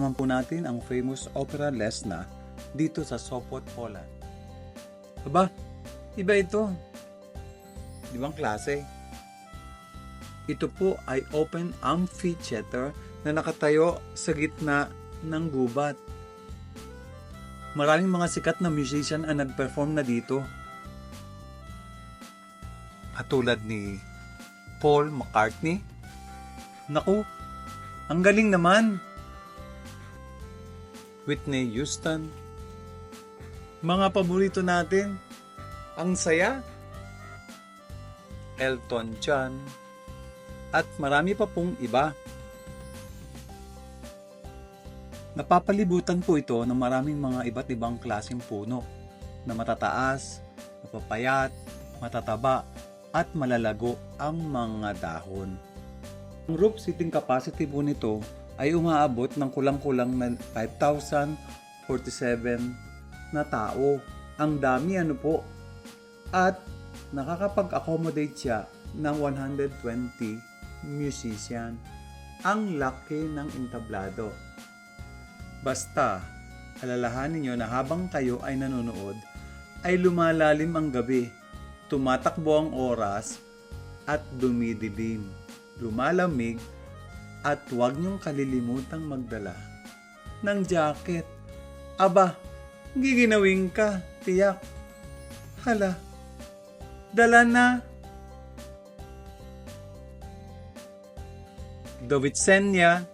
naman po natin ang famous Opera Lesna dito sa Sopot, Poland. Aba, iba ito. Ibang klase. Ito po ay open amphitheater na nakatayo sa gitna ng gubat. Maraming mga sikat na musician ang nag-perform na dito. Katulad ni Paul McCartney. Naku, ang galing naman. Whitney Houston. Mga paborito natin. Ang saya. Elton John. At marami pa pong iba. Napapalibutan po ito ng maraming mga iba't ibang klaseng puno na matataas, mapapayat, matataba, at malalago ang mga dahon. Ang roof seating capacity po nito ay umaabot ng kulang-kulang na 5,047 na tao. Ang dami po. At nakakapag-accommodate siya ng 120 musician. Ang laki ng entablado. Basta, alalahanin nyo na habang kayo ay nanonood, ay lumalalim ang gabi, tumatakbo ang oras, at dumidilim, lumalamig, at huwag nyong kalilimutang magdala ng jacket. Aba, giginawin ka, tiyak. Hala, dala na. Dovizhenia